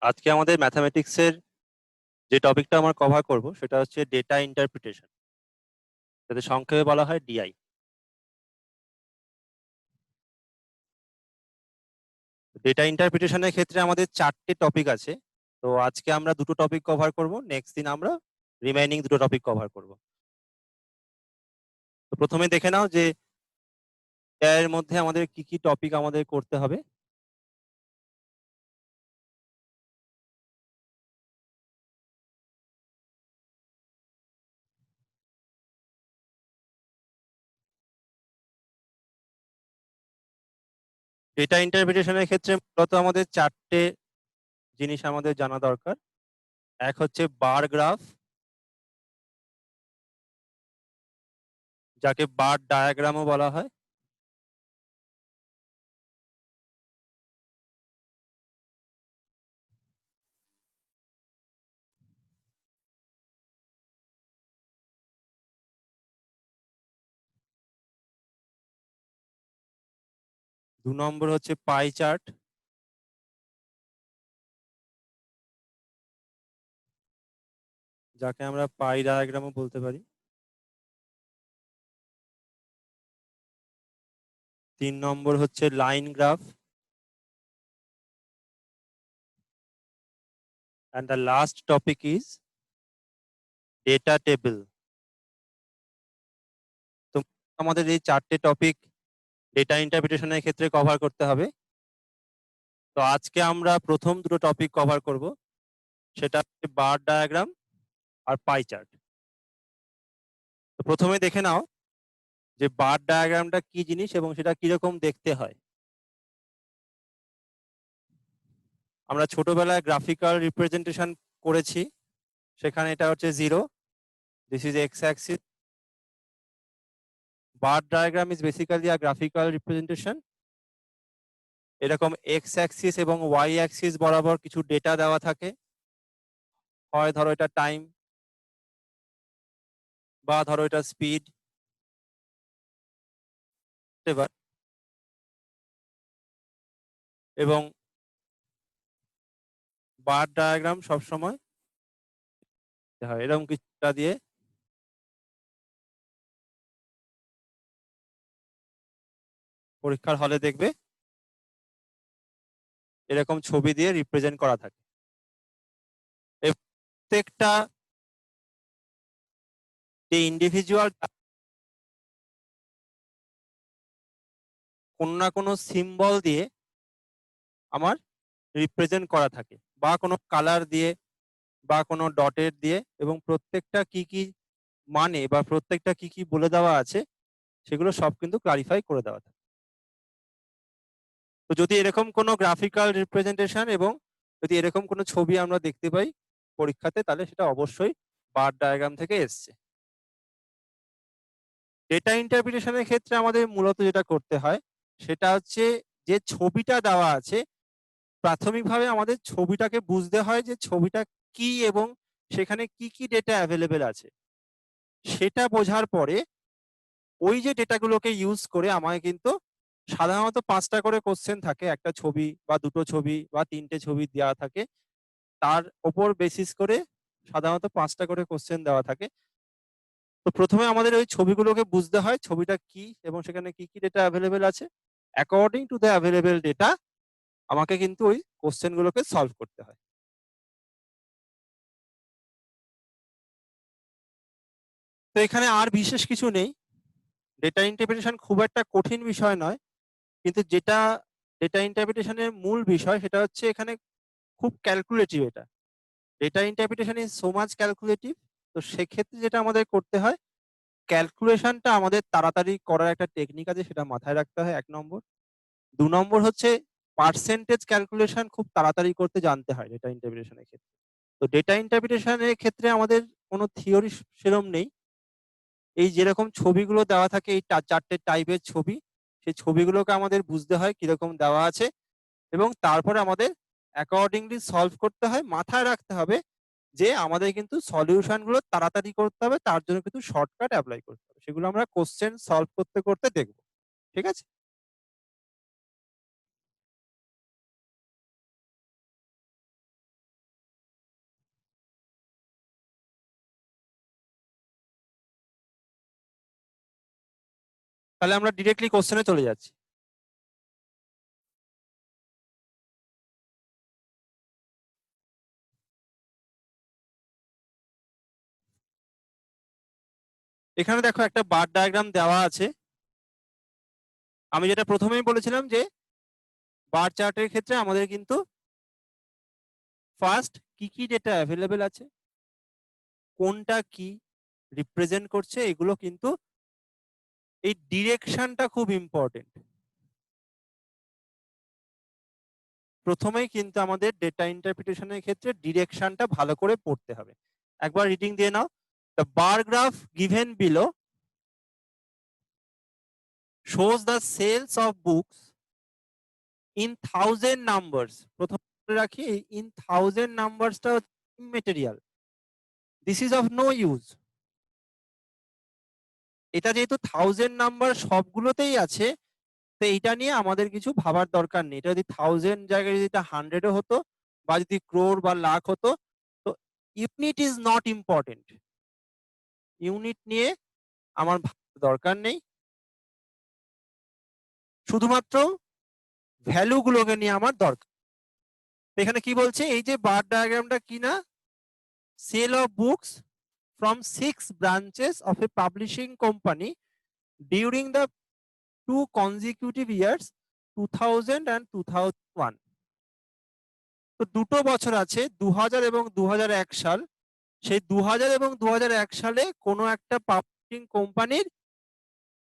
আজকে আমাদের ম্যাথামেটিক্সের যে টপিকটা আমরা কভার করব সেটা হচ্ছে ডেটা ইন্টারপ্রিটেশন, যাতে সংক্ষেপে বলা হয় ডিআই। ডেটা ইন্টারপ্রিটেশনের ক্ষেত্রে আমাদের 4টে টপিক আছে। তো আজকে আমরা দুটো টপিক কভার করব, নেক্সট দিন আমরা রিমাইনিং দুটো টপিক কভার করব। তো প্রথমে দেখে নাও যে এর মধ্যে আমাদের কি কি টপিক আমাদের করতে হবে। ডেটা ইন্টারপ্রিটেশনের ক্ষেত্রে মূলত আমাদের 4টে জিনিস আমাদের জানা দরকার। এক হচ্ছে বার গ্রাফ, যাকে বার ডায়াগ্রামও বলা হয়। দু নম্বর হচ্ছে পাই চার্ট, যাকে আমরা পাই ডায়াগ্রামও বলতে পারি। 3 নম্বর হচ্ছে line graph, and the last topic is data table. তো আমাদের এই 4টে টপিক ডেটা ইন্টারপ্রিটেশনের ক্ষেত্রে কভার করতে হবে। তো আজকে আমরা প্রথম দুটো টপিক কভার করব, সেটা হচ্ছে বার ডায়াগ্রাম আর পাই চার্ট। তো প্রথমে দেখে নাও যে বার ডায়াগ্রামটা কি জিনিস এবং সেটা কিরকম দেখতে হয়। আমরা ছোটবেলায় গ্রাফিক্যাল রিপ্রেজেন্টেশন করেছি, সেখানে এটা হচ্ছে 0, this is x Axis. Bar diagram is basically a graphical representation. এরকম এক্স অ্যাক্সিস এবং ওয়াই অ্যাক্সিস বরাবর কিছু ডেটা দেওয়া থাকে, হয় ধরো এটা টাইম, বা ধরো এটা স্পিড, এবং বার ডায়াগ্রাম সবসময় হয় এরকম কিছুটা দিয়ে। পরীক্ষার হলে দেখবে এরকম ছবি দিয়ে রিপ্রেজেন্ট করা থাকে। প্রত্যেকটা যে ইন্ডিভিজুয়াল কোনো না কোনো সিম্বল দিয়ে আমার রিপ্রেজেন্ট করা থাকে, বা কোনো কালার দিয়ে, বা কোনো ডটের দিয়ে, এবং প্রত্যেকটা কি কি মানে বা প্রত্যেকটা কি কি বলে দেওয়া আছে সেগুলো সব কিন্তু ক্লারিফাই করে দেওয়া থাকে। তো যদি এরকম কোনো গ্রাফিক্যাল রিপ্রেজেন্টেশন এবং যদি এরকম কোনো ছবি আমরা দেখতে পাই পরীক্ষাতে, তাহলে সেটা অবশ্যই বার ডায়াগ্রাম থেকে এসছে। ডেটা ইন্টারপ্রিটেশনের ক্ষেত্রে আমাদের মূলত যেটা করতে হয় সেটা হচ্ছে যে ছবিটা দেওয়া আছে, প্রাথমিকভাবে আমাদের ছবিটাকে বুঝতে হয় যে ছবিটা কি এবং সেখানে কি কি ডেটা অ্যাভেলেবেল আছে। সেটা বোঝার পরে ওই যে ডেটাগুলোকে ইউজ করে আমায় কিন্তু সাধারণত 5টা করে কোশ্চেন থাকে, একটা ছবি বা দুটো ছবি বা 3টে ছবি দেওয়া থাকে, তার ওপর বেসিস করে সাধারণত 5টা করে কোশ্চেন দেওয়া থাকে। তো প্রথমে আমাদের ওই ছবিগুলোকে বুঝতে হয় ছবিটা কি এবং সেখানে কি কি ডেটা অ্যাভেলেবেল আছে। According to the available data আমাকে কিন্তু ওই কোশ্চেন গুলোকে সলভ করতে হয়। তো এখানে আর বিশেষ কিছু নেই, ডেটা ইন্টারপ্রিটেশন খুব একটা কঠিন বিষয় নয়, কিন্তু যেটা ডেটা ইন্টারপ্রিটেশনের মূল বিষয় সেটা হচ্ছে এখানে খুব ক্যালকুলেটিভ। এটা data interpretation is so much calculative. তো সেক্ষেত্রে যেটা আমাদের করতে হয়, ক্যালকুলেশনটা আমাদের তাড়াতাড়ি করার একটা টেকনিক আছে, সেটা মাথায় রাখতে হয় 1 নম্বর। 2 নম্বর হচ্ছে পার্সেন্টেজ ক্যালকুলেশন খুব তাড়াতাড়ি করতে জানতে হয় ডেটা ইন্টারপ্রিটেশনের ক্ষেত্রে। তো ডেটা ইন্টারপ্রিটেশনের ক্ষেত্রে আমাদের কোনো থিওরি সেরম নেই। এই যেরকম ছবিগুলো দেওয়া থাকে, এই 4টে টাইপের ছবি, সেই ছবিগুলোকে আমাদের বুঝতে হয় কিরকম দেওয়া আছে, এবং তারপরে আমাদের অ্যাকর্ডিংলি সলভ করতে হয়। মাথায় রাখতে হবে যে আমাদের কিন্তু সলিউশন গুলো তাড়াতাড়ি করতে হবে, তার জন্য কিন্তু শর্টকাট অ্যাপ্লাই করতে হবে। সেগুলো আমরা কোশ্চেন সলভ করতে করতে দেখবো। ঠিক আছে? তাহলে আমরা ডিরেক্টলি কোশ্চেনে চলে যাচ্ছি। এখানে দেখো একটা বার ডায়াগ্রাম দেওয়া আছে। আমি যেটা প্রথমেই বলেছিলাম যে বার চার্টের ক্ষেত্রে আমাদের কিন্তু ফার্স্ট কি কি ডেটা অ্যাভেলেবেল আছে, কোনটা কি রিপ্রেজেন্ট করছে, এগুলো কিন্তু এই ডিরেকশনটা খুব ইম্পর্টেন্ট। প্রথমেই কিন্তু আমাদের ডেটা ইন্টারপ্রিটেশনের ক্ষেত্রে ডিরেকশনটা ভালো করে পড়তে হবে। একবার রিডিং দিয়ে নাও। The bar graph given below shows the sales of books in 1000 numbers. প্রথম রাখি in 1000 নাম্বারসটা immaterial, this is of no use. এটা যেহেতু 1000 নাম্বার সবগুলোতেই আছে, তো এইটা নিয়ে আমাদের কিছু ভাবার দরকার নেই। এটা যদি 1000 জায়গায় যদি এটা 100 হতো বা যদি ক্রোর বা লাখ হতো, তো unit is not important. Unit নিয়ে আমার ভাবার দরকার নেই, শুধুমাত্র ভ্যালু গুলোকে নিয়ে আমার দরকার। এখানে কি বলছে, এই যে বার ডায়াগ্রামটা কি না, sale of books from 6 branches of a publishing company during the 2 consecutive years 2000 and 2001. তো দুটো বছর আছে, 2000 এবং 2001 সাল। সেই 2000 এবং 2001 সালে কোনো একটা পাবলিশিং কোম্পানির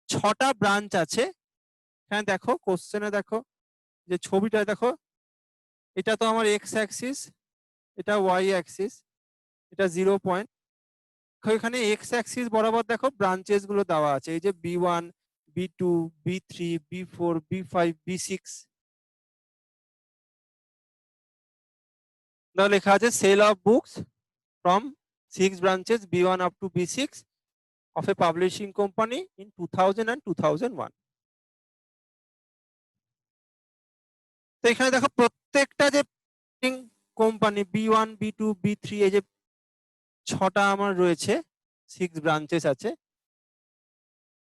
6টা ব্রাঞ্চ আছে। এখানে দেখো কোশ্চেনে দেখো যে ছবিটা দেখো, এটা তো আমার এক্স অ্যাক্সিস, এটা ওয়াই অ্যাক্সিস, এটা 0 পয়েন্ট। এখানে এক্স অ্যাক্সিস বরাবর দেখো ব্রাঞ্চেস গুলো দেওয়া আছে, এই যে B1, B2, B3, B4, B5, B6। লেখা আছে sale of books from 6 branches B1 up to B6 of a publishing company in 2000 and 2001. তো এখানে দেখো প্রত্যেকটা যে কোম্পানি B1, B2, B3 এই যে 6টা আমার রয়েছে, 6 ব্রাঞ্চেস আছে,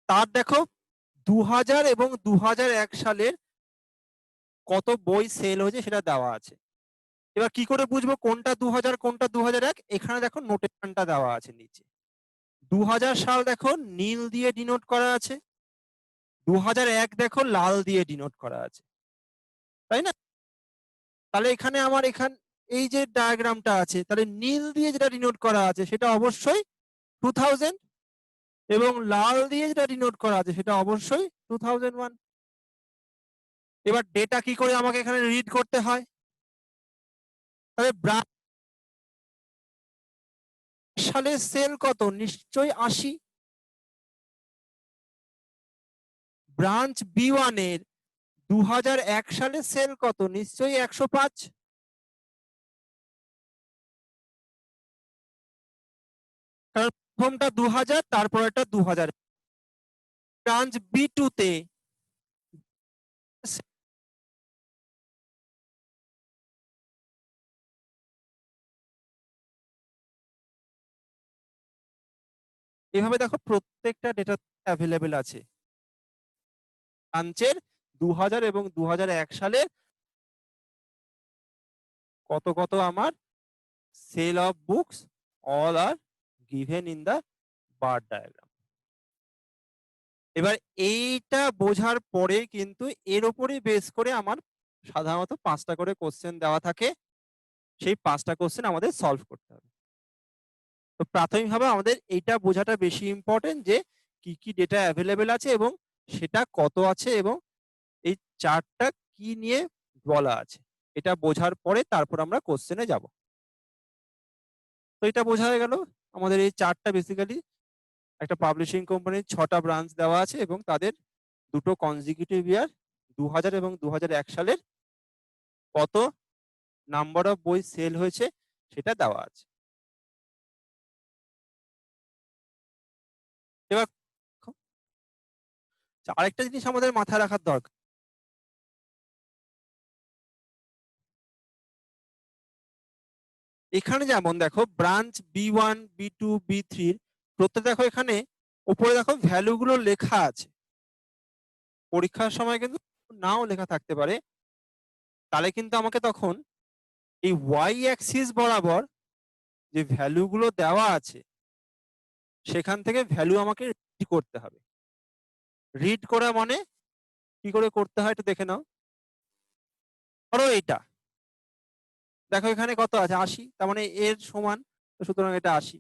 তার দেখো 2000 এবং 2001 সালের কত বই সেল হয়েছে সেটা দেওয়া আছে। এবার কি করে বুঝবো কোনটা 2000 কোনটা 2001? এখানে দেখো নোটেশনটা দেওয়া আছে নিচে। 2000 সাল দেখো নীল দিয়ে ডিনোট করা আছে, 2001 দেখো লাল দিয়ে ডিনোট করা আছে, তাই না? তাহলে এখানে আমার এই যে ডায়াগ্রামটা আছে, তাহলে নীল দিয়ে যেটা ডিনোট করা আছে সেটা অবশ্যই 2000, এবং লাল দিয়ে যেটা ডিনোট করা আছে সেটা অবশ্যই 2001। এবার ডেটা কি করে আমাকে এখানে রিড করতে হয়? তাহলে সালের সেল কত? নিশ্চয়ই 80। ব্রাঞ্চ B1 এর 2001 সালে সেল কত? নিশ্চয়ই 105। কারণ প্রথমটা 2000, তারপরেরটা 2000। ব্রাঞ্চ B2 তে এভাবে দেখো প্রত্যেকটা ডেটা অ্যাভেলেবেল আছে। ব্রাঞ্চের 2000 এবং 2001 সালের কত কত আমার sale of books, all are given in the bar diagram. এবার এইটা বোঝার পরে কিন্তু এর উপরে বেস করে আমার সাধারণত 5টা করে কোশ্চেন দেওয়া থাকে, সেই 5টা কোশ্চেন আমাদের সলভ করতে হবে। তো প্রাথমিকভাবে আমাদের এইটা বোঝাটা বেশি ইম্পর্টেন্ট যে কি কি ডেটা অ্যাভেলেবেল আছে এবং সেটা কত আছে এবং এই চার্টটা কি নিয়ে বলা আছে, এটা বোঝার পরে তারপর আমরা কোশ্চেনে যাব। তো এটা বোঝা হয়ে গেল আমাদের এই চার্টটা বেসিক্যালি একটা পাবলিশিং কোম্পানির 6টা ব্রাঞ্চ দেওয়া আছে এবং তাদের দুটো কনজিকিউটিভ ইয়ার 2000 এবং 2001 সালের কত নাম্বার অফ বই সেল হয়েছে সেটা দেওয়া আছে। এবার আরেকটা জিনিস আমাদের মাথায় রাখার দরকার, এখানে যেমন দেখো ব্রাঞ্চ B1, B2, B3 প্রত্যেক দেখো এখানে উপরে দেখো ভ্যালু গুলো লেখা আছে, পরীক্ষার সময় কিন্তু নাও লেখা থাকতে পারে, তাহলে কিন্তু আমাকে তখন এই ওয়াই অ্যাক্সিস বরাবর যে ভ্যালু গুলো দেওয়া আছে সেখান থেকে ভ্যালু আমাকে রিড করতে হবে। রিড করা মানে কি করে করতে হয় একটু দেখে নাও। ধরো এইটা দেখো এখানে কত আছে 80, তার মানে এর সমান, সুতরাং এটা 80।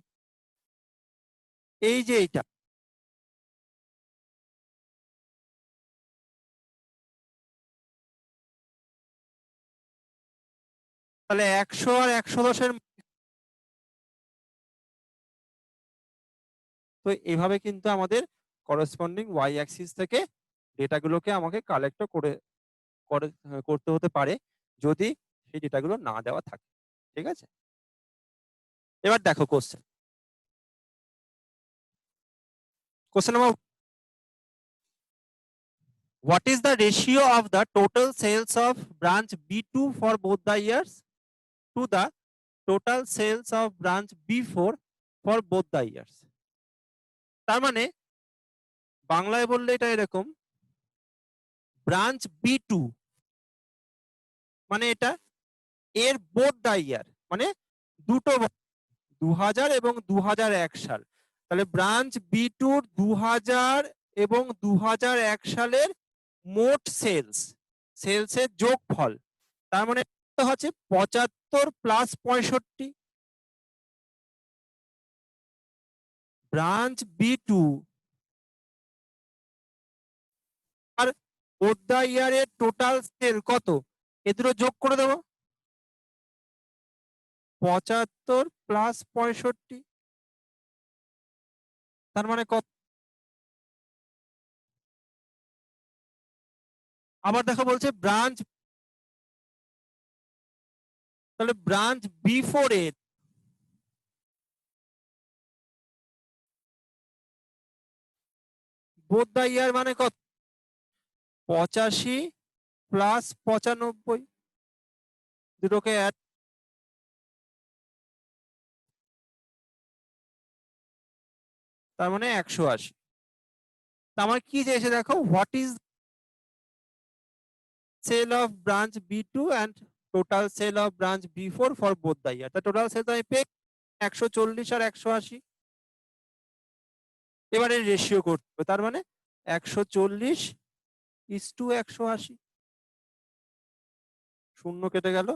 এই যে এইটা তাহলে 100 আর 110 তো এইভাবে কিন্তু আমাদের করসপন্ডিং ওয়াই অ্যাক্সিস থেকে ডেটাগুলোকে আমাকে কালেক্ট করতে হতে পারে যদি সেই ডেটাগুলো না দেওয়া থাকে। ঠিক আছে, এবার দেখো question number, what is the ratio of the total sales of branch B2 for both the years to the total sales of branch B4 for both the years? তার মানে বাংলায় বললে এটা এরকম, ব্রাঞ্চ B2 মানে এটা এর বোথ দ্য ইয়ার মানে দুটো 2000 এবং 2001 সাল, তাহলে ব্রাঞ্চ B2 2000 এবং 2001 সালের মোট সেলসের যোগফল, তার মানে হচ্ছে 75 প্লাস 65। ব্রাঞ্চ B2 আর বোথ দ্য ইয়ারের টোটাল সেল কত, এ দুটো যোগ করে দেবো, 75 প্লাস 65, তার মানে কত। আবার দেখো বলছে ব্রাঞ্চ, তাহলে ব্রাঞ্চ B4 এর বোথ দ্য ইয়ার মানে কত, 85 প্লাস 95, দুটোকে অ্যাড, তার মানে 180। আমার কি চেয়েছে দেখো, what is sale of branch B2 and total sale of branch B4 for both the year. তা টোটাল সেল আমি পেয়ে 140 আর 180, এবারে রেশিও করতে হবে, তার মানে 140:180, শূন্য কেটে গেল,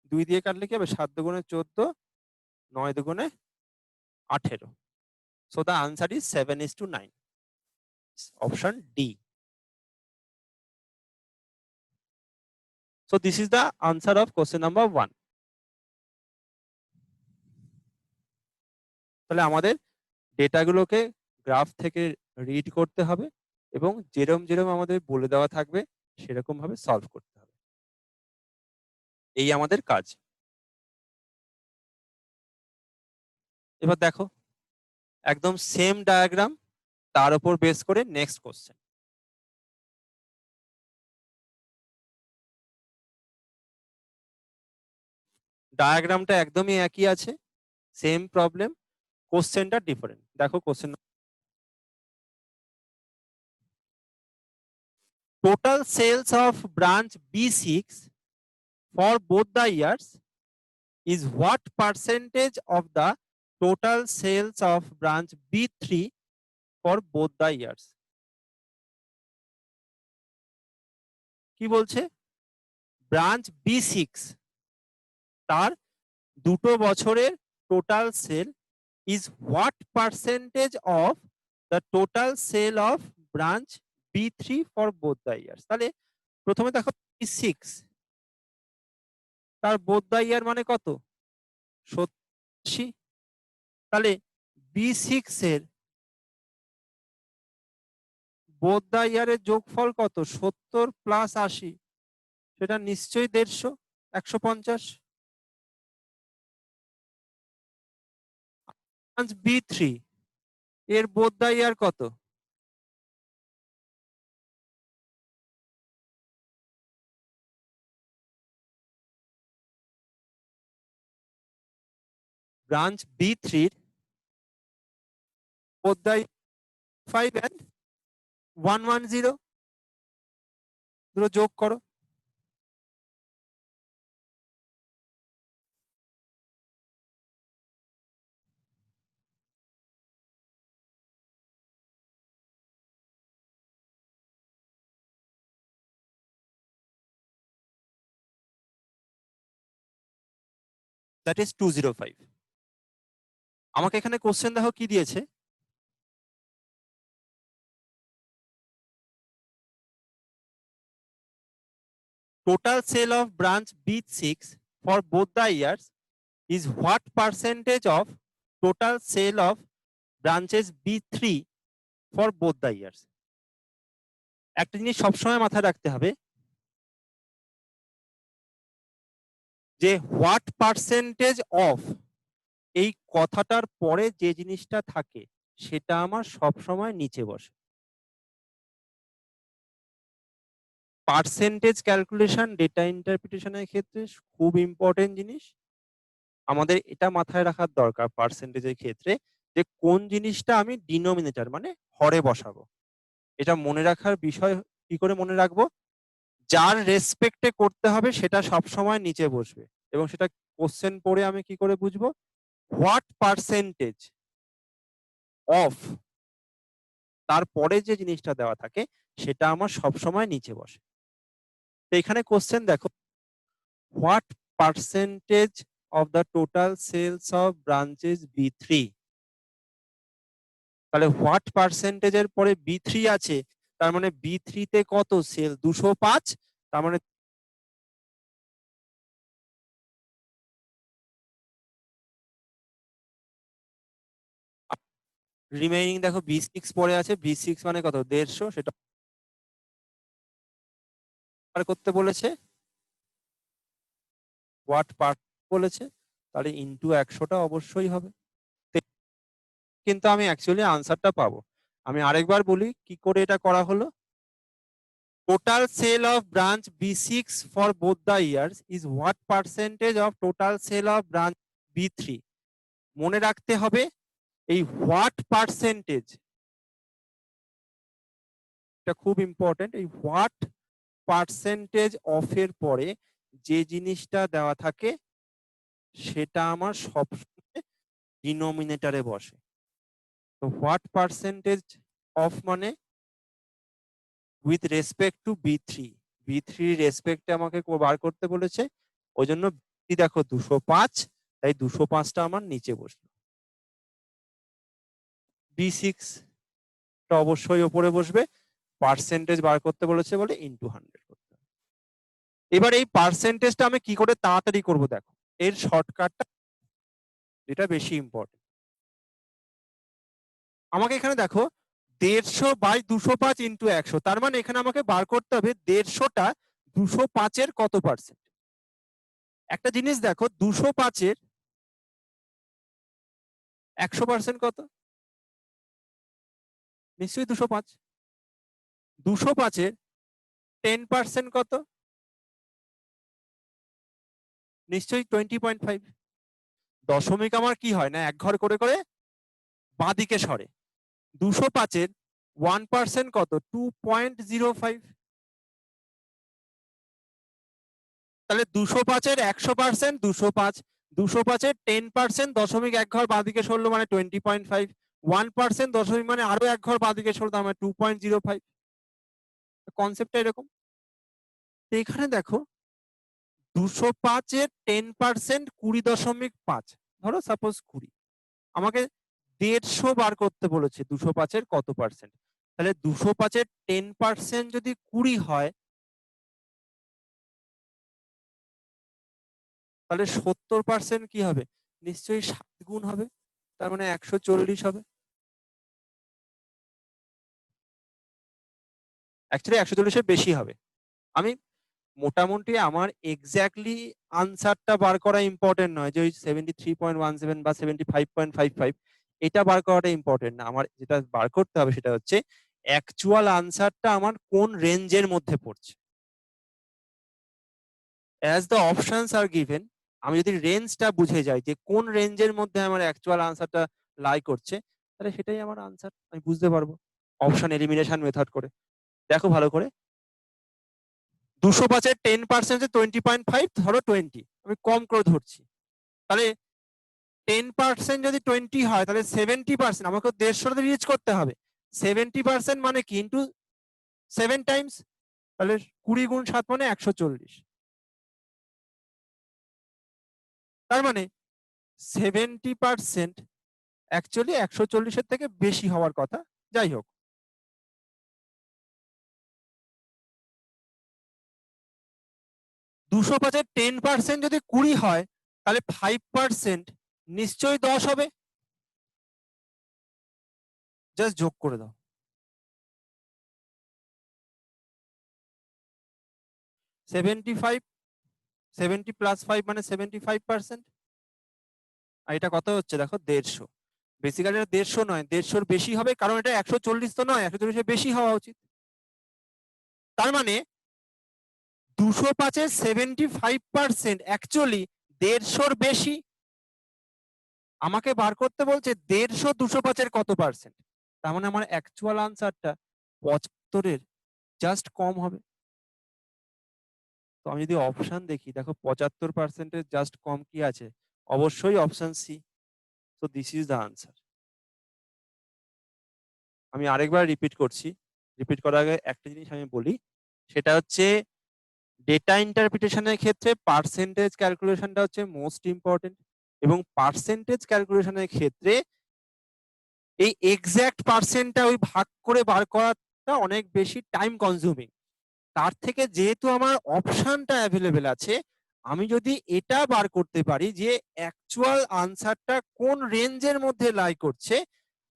2 দিয়ে কাটলে কি হবে, 7 দুগুণে 14, 9 দুগুণে 18। So the answer is 7:9, option D. So this is the answer of question number 1. তাহলে আমাদের ডেটাগুলোকে গ্রাফ থেকে রিড করতে হবে এবং যেরকম যেরকম আমাদের বলে দেওয়া থাকবে সেরকম ভাবে সলভ করতে হবে, এই আমাদের কাজ। এবার দেখো একদম সেম ডায়াগ্রাম, তার উপর বেস করে নেক্সট কোশ্চেন। ডায়াগ্রামটা একদমই একই আছে, সেম প্রবলেম, কোশ্চেনটা ডিফারেন্ট। দেখো question, total sales of branch B6 for both the years is what percentage of the total sales of branch B3 for both the years? কি বলছে, ব্রাঞ্চ B6 তার দুটো বছরের total sell is what percentage of the total sale of branch B3 for both the years? তাহলে প্রথমে দেখো B6 তার both the year মানে কত, 70, তাহলে B6 এর both the year এর যোগফল কত, 70 প্লাস 80, সেটা নিশ্চয়ই 150, 150। ব্রাঞ্চ B3 এর both the year কত, ব্রাঞ্চ B3 এর both the 5 and 110 দুটো যোগ করো, দ্যাট ইজ 205। আমাকে এখানে কোশ্চেন দেখো কি দিয়েছে, total sale of branch B6 for both the years is what percentage of total sale of branches B3 for both the years? একটা জিনিস সবসময় মাথায় রাখতে হবে যে হোয়াট পার্সেন্টেজ অফ, এই কথাটার পরে যে জিনিসটা থাকে সেটা আমার সবসময় নিচে বসে। পার্সেন্টেজ ক্যালকুলেশন ডেটা ইন্টারপ্রিটেশনের ক্ষেত্রে খুব ইম্পর্টেন্ট জিনিস, আমাদের এটা মাথায় রাখার দরকার পার্সেন্টেজের ক্ষেত্রে যে কোন জিনিসটা আমি ডিনোমিনেটর মানে হরে বসাবো। এটা মনে রাখার বিষয়। কি করে মনে রাখবো? যার রেসপেক্টে করতে হবে সেটা সবসময় নিচে বসবে, এবং সেটা কোশ্চেন পড়ে আমি কি করে বুঝবো? হোয়াট পার্সেন্টেজ অফ, তারপরে যে জিনিসটা দেওয়া থাকে সেটা আমার সবসময় নিচে বসে। তো এখানে কোশ্চেন দেখো, what percentage of the total sales of branches B3। তাহলে হোয়াট পার্সেন্টেজের পরে B3 আছে, তার মানে B3 তে কত সেল? 205। তার মানে রিমেইনিং দেখো B6 পরে আছে, B6 মানে কত? 150। সেটা করতে বলেছে, হোয়াট পার্ট বলেছে, তাহলে ইনটু 100টা অবশ্যই হবে। কিন্তু আমি অ্যাকচুয়ালি আনসারটা পাবো। আমি আরেকবার বলি কি করে এটা করা হলো। Total sale of branch B6 for both the years is what percentage of total sale of branch B3। মনে রাখতে হবে এই হোয়াট পার্সেন্টেজ, এটা খুব ইম্পর্টেন্ট। এই হোয়াট পার্সেন্টেজ অফ এর পরে যে জিনিসটা দেওয়া থাকে সেটা আমার সবসময় ডিনোমিনেটরে বসে। তো হোয়াট পার্সেন্টেজ অফ মানে with respect to B3, B3 রেসপেক্টে আমাকে বার করতে বলেছে, ওই জন্য দেখো 205, তাই 205টা আমার নিচে বসলো। B6 অবশ্যই ওপরে বসবে, পার্সেন্টেজ বার করতে বলেছে বলে ইনটু 100 করতে হবে। এবার এই পার্সেন্টেজটা আমি কি করে তাড়াতাড়ি করব দেখো, এর শর্টকাটটা এটা বেশি ইম্পর্টেন্ট। আমাকে এখানে দেখো 150 বাই 205 ইনটু 100, তার মানে এখানে আমাকে বার করতে হবে 150টা 205-এর কত পার্সেন্ট। একটা জিনিস দেখো, 205-এর 100% কত? নিশ্চয়ই 205। 205-এর 10% কত? নিশ্চয়ই 20.5। দশমিক আমার কি হয় না এক ঘর করে করে বাঁদিকে সরে। 205-এর 1% কত? 2.05। তাহলে 205-এর 100% 205, 205-এর 10% দশমিক এক ঘর বাঁদিকে সরলো মানে 20.5, 1% দশমিক মানে আরো এক ঘর বাঁদিকে সরলো তার মানে 2.05। কনসেপ্টটা এরকম। এখানে দেখো 205-এর 10% 20.5, ধরো সাপোজ 20, আমাকে 150 বার করতে বলেছে 205-এর কত পার্সেন্ট। তাহলে 205-এর 10% যদি 20 হয় তাহলে 70% কি হবে? নিশ্চয়ই 7 গুণ হবে, তার মানে 140 হবে। অ্যাকচুয়ালি 140-এর বেশি হবে। আমি মোটামুটি আমার এক্স্যাক্টলি আনসারটা বার করা ইম্পর্টেন্ট নয় যে ওই 73.17 বা 75.55 এটা বার করাটা ইম্পর্টেন্ট না। আমার যেটা বার করতে হবে সেটা হচ্ছে অ্যাকচুয়াল আনসারটা আমার কোন রেঞ্জের মধ্যে পড়ছে। As the options are given, আমি যদি রেঞ্জটা বুঝে যাই যে কোন রেঞ্জের মধ্যে আমার অ্যাকচুয়াল আনসারটা লাই করছে, তাহলে সেটাই আমার আনসার, আমি বুঝতে পারবো। অপশন এলিমিনেশন মেথড করে। দেখো ভালো করে, 205-এর 10% 20.5, ধরো 20, আমি কম করে ধরছি। তাহলে 10% যদি 20 হয় তাহলে 70%, আমাকে 150 রিচ করতে হবে। 70% মানে কি, ইন্টু 7 টাইমস, তাহলে 20 গুণ 7 মানে 140। তার মানে 70% অ্যাকচুয়ালি 140-এর থেকে বেশি হওয়ার কথা। যাই হোক, 205-এর 10% যদি 20 হয় তাহলে 5% নিশ্চয়ই 10 হবে। জাস্ট যোগ করে দাও। 75, 70 প্লাস 5 মানে 75%। আর এটা কত হচ্ছে দেখো, 150। বেসিক্যালি এটা 150 নয়, 150-র বেশি হবে, কারণ এটা 140 তো নয়, 140-এর বেশি হওয়া উচিত। তার মানে 205-এর 75% অ্যাকচুয়ালি 150-র বেশি। আমাকে বার করতে বলছে 150 205-এর কত পার্সেন্ট। তার মানে আমার অ্যাকচুয়াল আনসারটা 75-এর জাস্ট কম হবে। তো আমি যদি অপশন দেখি, দেখো 75%-এর জাস্ট কম কি আছে, অবশ্যই অপশন সি। তো দিস ইজ দ্য আনসার। আমি আরেকবার রিপিট করছি। রিপিট করার আগে একটা জিনিস আমি বলি, সেটা হচ্ছে ডেটা ইন্টারপ্রিটেশনের ক্ষেত্রে পার্সেন্টেজ ক্যালকুলেশনটা হচ্ছে মোস্ট ইম্পর্টেন্ট, এবং পার্সেন্টেজ ক্যালকুলেশনের ক্ষেত্রে এই এক্সাক্ট পার্সেন্টটা ওই ভাগ করে বার করাটা অনেক বেশি টাইম কনজিউমিং। তার থেকে যেহেতু আমার অপশনটা অ্যাভেলেবেল আছে, আমি যদি এটা বার করতে পারি যে অ্যাকচুয়াল আনসারটা কোন রেঞ্জের মধ্যে লাই করছে,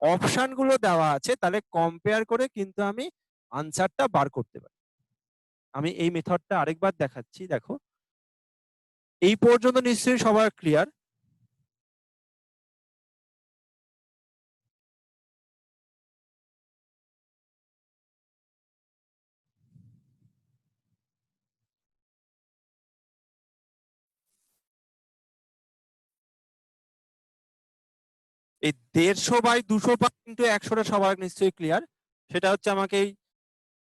অপশনগুলো দেওয়া আছে, তাহলে কম্পেয়ার করে কিন্তু আমি আনসারটা বার করতে পারি। আমি এই মেথডটা আরেকবার দেখাচ্ছি, দেখো। এই পর্যন্ত নিশ্চয়ই সবার ক্লিয়ার। এই 150/200/100টা সবার নিশ্চয়ই ক্লিয়ার। সেটা হচ্ছে আমাকে এই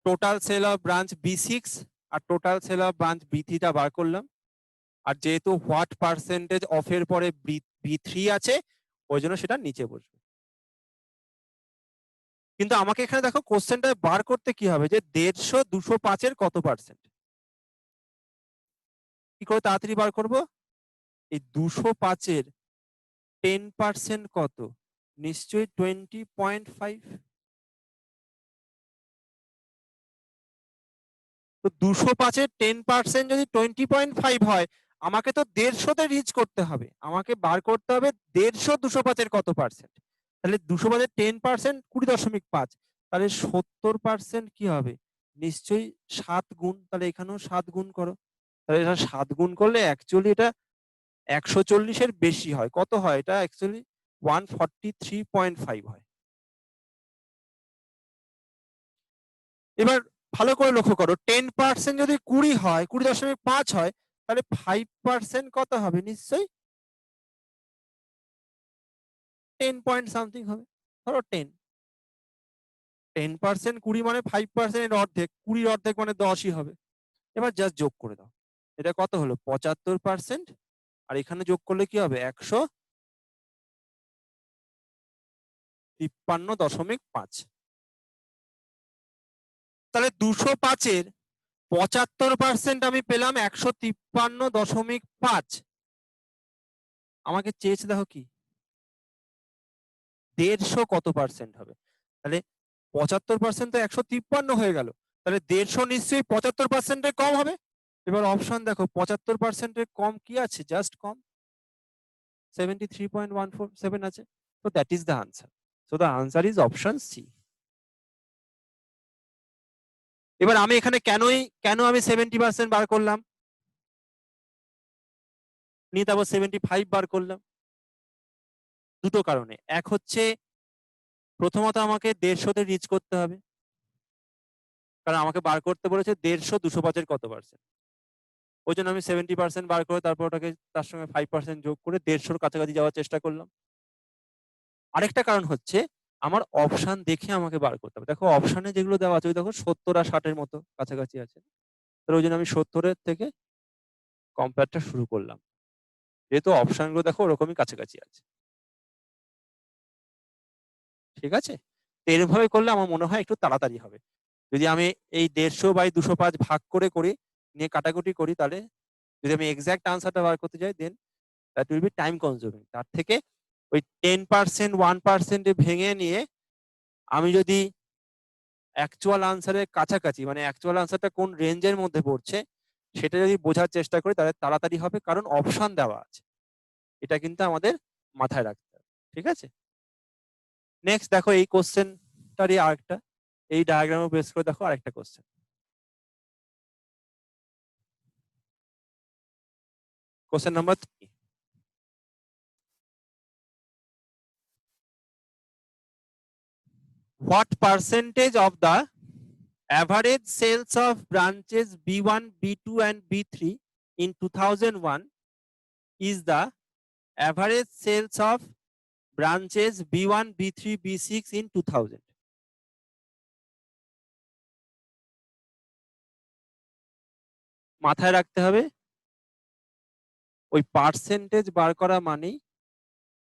total sale of branch B6 আর টোটাল সেল অফ ব্রাঞ্চ B3টা বার করলাম। আর যেহেতু হোয়াট পার্সেন্টেজ অফের পরে B3 আছে, ওই জন্য সেটা নিচে বসবে। কিন্তু আমাকে এখানে দেখো কোশ্চেনটা বার করতে কি হবে, যে 150 205-এর কত পার্সেন্ট। কি করে তাড়াতাড়ি বার করব? এই 205-এর 10% কত, নিশ্চয়ই 20.5। তো 205-এর 10% যদি 20.5 হয়, আমাকে তো 150-তে রিচ করতে হবে। আমাকে বার করতে হবে 150 205-এর কত পার্সেন্ট। তাহলে 205-এর 10% 20.5, তাহলে 70% কি হবে, নিশ্চয়ই 7 গুণ। তাহলে এখানেও 7 গুণ করো। তাহলে এটা 7 গুণ করলে অ্যাকচুয়ালি এটা 140-এর বেশি হয়। কত হয় এটা, অ্যাকচুয়ালি 143.5 হয়। এবার ভালো করে লক্ষ্য করো, 10% যদি 20 হয়, 20.5 হয়, তাহলে 5% কত হবে, নিশ্চয়ই 10 পয়েন্ট সামথিং হবে। ধরো 10% 20 মানে 5% এর অর্ধেক, 20-র অর্ধেক মানে 10-ই হবে। এবার জাস্ট যোগ করে দাও। এটা কত হলো, 75%। আর এখানে যোগ করলে কি হবে, 153.5। তাহলে 205-এর 75% আমি পেলাম 153.5। আমাকে চেয়েছে দেখো কি, 150 কত পার্সেন্ট হবে। তাহলে 75% তো 153 হয়ে গেল, তাহলে 150 নিশ্চয়ই 75%-এর কম হবে। এবার অপশন দেখো, 75%-এর কম কি আছে, জাস্ট কম 73.147 আছে। তো that is the answer. So the answer is option C. এবার আমি এখানে কেন আমি 70% বার করলাম, নিয়ে তারপর 75 বার করলাম, দুটো কারণে। এক হচ্ছে, প্রথমত আমাকে 150-তে রিচ করতে হবে, কারণ আমাকে বার করতে বলেছে 150 205-এর কত পার্সেন্ট। ওই জন্য আমি 70% বার করে তারপর ওটাকে তার সঙ্গে 5% যোগ করে 150-র কাছাকাছি যাওয়ার চেষ্টা করলাম। আরেকটা কারণ হচ্ছে, আমার অপশন দেখে আমাকে বার করতে হবে। দেখো অপশনে যেগুলো দেওয়া আছে ওই দেখো 70 আর 60 এর মতো কাছাকাছি আছে। তাহলে ওই জন্য আমি 70 এর থেকে কম্পেয়ারটা শুরু করলাম, যেহেতু অপশন গুলো দেখো ওরকমই কাছাকাছি আছে। ঠিক আছে, তো এরভাবে করলে আমার মনে হয় একটু তাড়াতাড়ি হবে। যদি আমি এই 150/205 ভাগ করে করি, নিয়ে কাটাকুটি করি, তাহলে যদি আমি এক্সাক্ট আনসারটা বার করতে যাই, then that will be time consuming. তার থেকে ওই 10% 1% ভেঙে নিয়ে আমি যদি অ্যাকচুয়াল আনসারের কাছাকাছি, মানে অ্যাকচুয়াল আনসারটা কোন রেঞ্জের মধ্যে পড়ছে সেটা যদি বোঝার চেষ্টা করি, তাহলে তাড়াতাড়ি হবে, কারণ অপশন দেওয়া আছে। এটা কিন্তু আমাদের মাথায় রাখতে হবে। ঠিক আছে, নেক্সট দেখো এই কোশ্চেনটারই আরেকটা, এই ডায়াগ্রামে বেস করে দেখো আরেকটা question. Question number 3, what percentage of the average sales of branches B1, B2 and B3 in 2001 is the average sales of branches B1, B3, B6 in 2000? মাথায় রাখতে হবে ওই পার্সেন্টেজ বার করা মানেই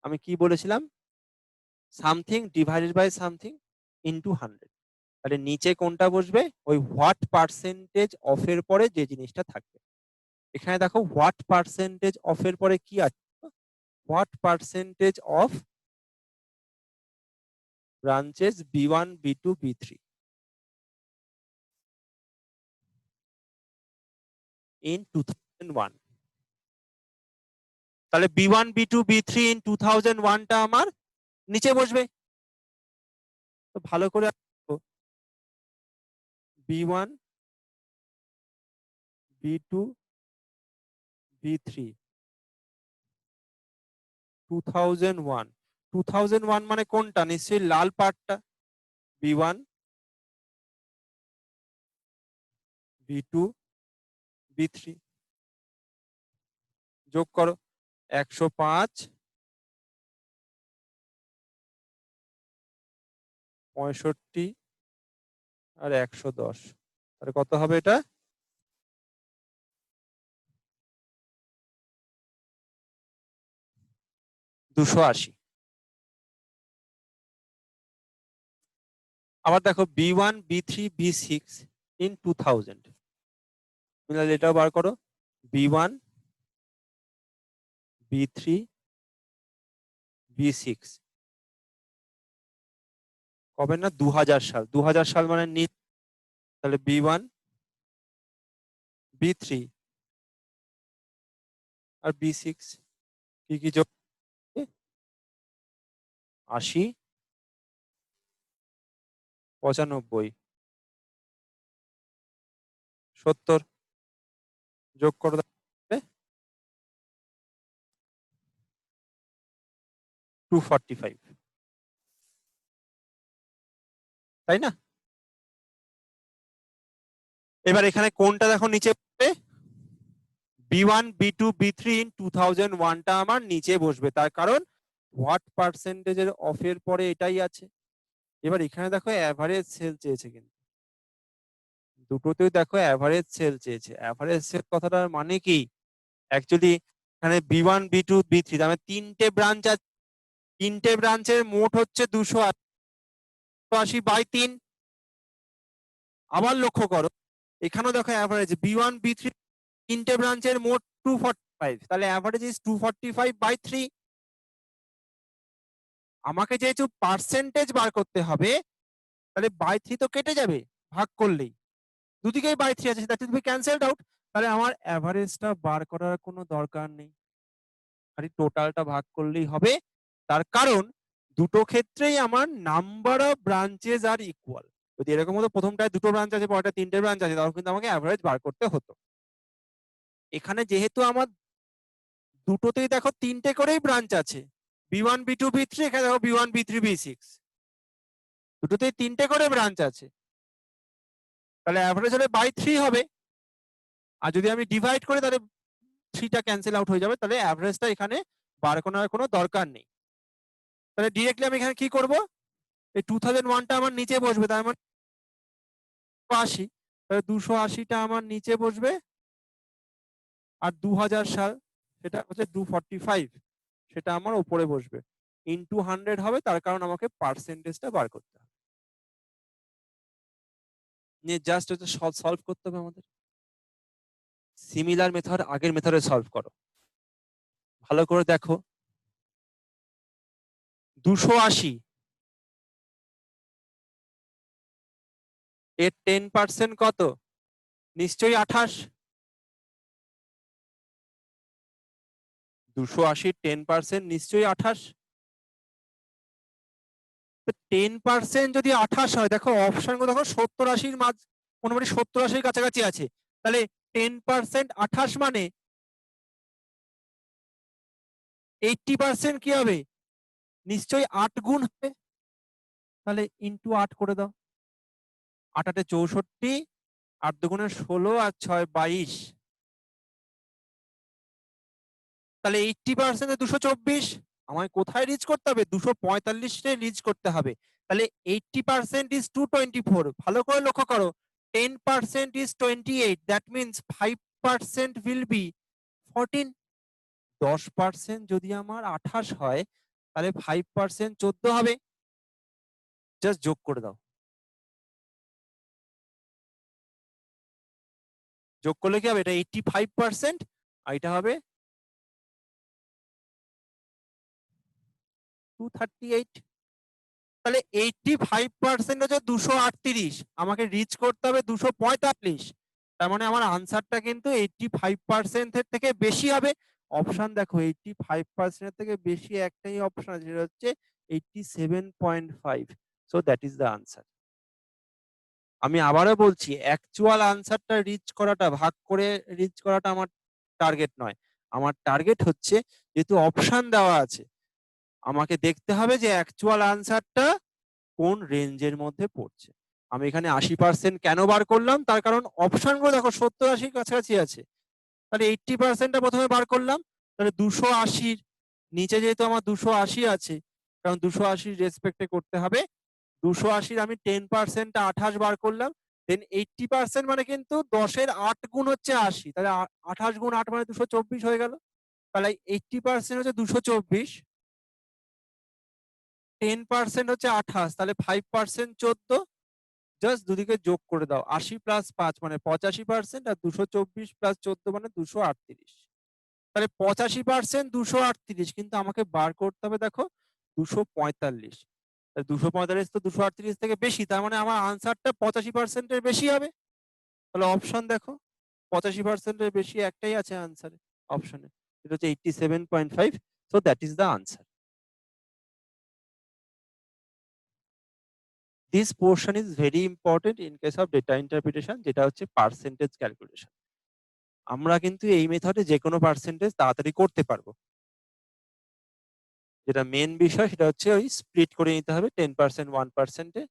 আমি কি বলেছিলাম, something divided by something into 100। তাহলে নিচে কোনটা বসবে, ওই হোয়াট পার্সেন্টেজ অফ এর পরে যে জিনিসটা থাকবে। এখানে দেখো হোয়াট পার্সেন্টেজ অফ এর পরে কি আছে, what percentage of branches B1, B2, B3 in 2001। তাহলে B1, B2, B3 in 2001 টা আমার নিচে বসবে। তো ভালো করে B1, B2, B3 2001, 2001 মানে কোনটা, নিশ্চয়ই লাল পার্টটা। B1, B2, B3 যোগ করো, 105, 65 আর 110, তাহলে কত হবে এটা, 280। আবার দেখো B1, B3, B6 in 2000, মিলালে এটাও বার করো, B1, B3, B6 কবে না, 2000 সাল, 2000 সাল মানে তাহলে B1, B3 আর B6 কি কি যোগ, 80, 95, 70 যোগ করো, 245, তাই না? এবার এখানে কোনটা দেখো নিচে বসবে, B1, B2, B3 in 2001 টা আমার নিচে বসবে, তার কারণ হোয়াট পার্সেন্টেজের অফ এর পরে এটাই আছে। এবার এখানে দেখো অ্যাভারেজ সেল চেয়েছে, কিন্তু দুটোতেই দেখো অ্যাভারেজ সেল চেয়েছে। অ্যাভারেজ সেল কথাটার মানে কি, অ্যাকচুয়ালি এখানে B1, B2, B3 মানে তিনটে ব্রাঞ্চ আছে, তিনটে ব্রাঞ্চের মোট হচ্ছে 280/3। আবার লক্ষ্য করো এখানেও দেখো অ্যাভারেজ B1, B3 তিনটে ব্রাঞ্চের মোট 245, তাহলে অ্যাভারেজ ইজ 245/3। আমাকে যেহেতু পার্সেন্টেজ বার করতে হবে, তাহলে বাই 3 তো কেটে যাবে ভাগ করলেই, দুদিকেই বাই 3 আছে, that will B cancelled out. তাহলে আমার অ্যাভারেজটা বার করার কোনো দরকার নেই, খালি টোটালটা ভাগ করলেই হবে। তার কারণ দুটো ক্ষেত্রেই আমার number of branches are equal. যদি এরকম হতো প্রথমটায় দুটো ব্রাঞ্চ আছে, পরেরটা তিনটে ব্রাঞ্চ আছে, তাহলে কিন্তু আমাকে অ্যাভারেজ বার করতে হতো। এখানে যেহেতু আমার দুটোতেই দেখো তিনটে করেই ব্রাঞ্চ আছে, B1, B2, B3, এখানে দেখো B1, B3, B6, দুটোতেই তিনটে করে ব্রাঞ্চ আছে, তাহলে অ্যাভারেজ হলে বাই 3 হবে। আর যদি আমি ডিভাইড করি তাহলে 3টা ক্যান্সেল আউট হয়ে যাবে, তাহলে অ্যাভারেজটা এখানে বার করার কোনো দরকার নেই। তাহলে ডিরেক্টলি আমি এখানে কি করব, এই 2001টা আমার নিচে বসবে, তার মানে 280, তাহলে 280টা আমার নিচে বসবে, আর 2000 সাল সেটা হচ্ছে 245, সেটা আমার উপরে বসবে। ইনটু 100 হবে, তার কারণ আমাকে পার্সেন্টেজটা বার করতে হবে। নিয়ে জাস্ট হচ্ছে সলভ করতে হবে আমাদের। সিমিলার মেথড আগের মেথডে সলভ করো, ভালো করে দেখো। 280 এর 10% কত? নিশ্চয়ই 28। 280 10% নিশ্চয়ই 28। 10% যদি 28 হয়, দেখো অপশন গুলো দেখো 70-80 মাঝ, মোটামুটি 70-80 কাছাকাছি আছে, তাহলে 10% 28 মানে 80% কি হবে? নিশ্চয়ই 8 গুণ হবে, তাহলে ইনটু 8 করে দাও। 8 8 64, 8 দুগুণে 16, আর 6 22, তাহলে 80% 224। আমায় কোথায় রিচ করতে হবে? 245-এ রিচ করতে হবে। তাহলে 80% ইজ 224। ভালো করে লক্ষ্য করো, 10% is 28, that means 5% will be 14। 10% যদি আমার 28 হয়, তাহলে 5% 14 হবে। জাস্ট যোগ করে দাও, যোগ করলে কি হবে? এটা 85%, আর এটা হবে 238। তাহলে 85% হচ্ছে 238, আমাকে রিচ করতে হবে 245। তার মানে আমার আনসারটা কিন্তু 85% এর থেকে বেশি হবে। অপশন দেখো, 85% এর থেকে বেশি একটাই অপশন আছে, যেটা হচ্ছে 87.5। So that is the answer. আমি আবারও বলছি, অ্যাকচুয়াল আনসারটা রিচ করাটা, ভাগ করে রিচ করাটা আমার টার্গেট নয়। আমার টার্গেট হচ্ছে, যেহেতু অপশন দেওয়া আছে, আমাকে দেখতে হবে যে অ্যাকচুয়াল আনসারটা কোন রেঞ্জের মধ্যে পড়ছে। আমি এখানে 80% কেন বার করলাম? তার কারণ অপশন গুলো দেখো 70-80 কাছাকাছি আছে, তাহলে 80%টা প্রথমে বার করলাম। তাহলে 280-র নিচে যেহেতু আমার 280 আছে, কারণ 280 রেসপেক্টে করতে হবে, 280-র আমি 10%টা 28 বার করলাম। দেন 80% মানে কিন্তু 10-এর 8 গুণ হচ্ছে 80, তাহলে 28 গুণ 8 মানে 224 হয়ে গেল। তাহলে 80% হচ্ছে 224, 10% হচ্ছে 28, তাহলে 5% 14। জাস্ট দুদিকে যোগ করে দাও, 80 প্লাস 5 মানে 85%, আর 224 প্লাস 14 মানে 238। তাহলে 85% 238, কিন্তু আমাকে বার করতে হবে দেখো 245। 245 তো 238 থেকে বেশি, তার মানে আমার আনসারটা 85% এর বেশি হবে। তাহলে অপশন দেখো, 85% এর বেশি একটাই আছে আনসারে, অপশনে, এটা হচ্ছে 87.5। So that is the answer. This portion is very important in case of data interpretation, যেটা হচ্ছে পার্সেন্টেজ ক্যালকুলেশন। আমরা কিন্তু এই মেথডে যে কোনো পার্সেন্টেজ তাড়াতাড়ি করতে পারবো। যেটা মেন বিষয় সেটা হচ্ছে ওই স্প্লিট করে নিতে হবে 10% 1%-এ।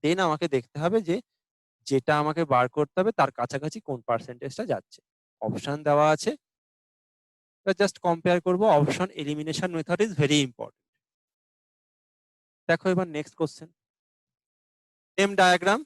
দেন আমাকে দেখতে হবে যে যেটা আমাকে বার করতে হবে তার কাছাকাছি কোন পার্সেন্টেজটা যাচ্ছে। অপশন দেওয়া আছে, জাস্ট কম্পেয়ার করব। Option elimination method is very important. দেখো এবার নেক্সট কোশ্চেন। M diagram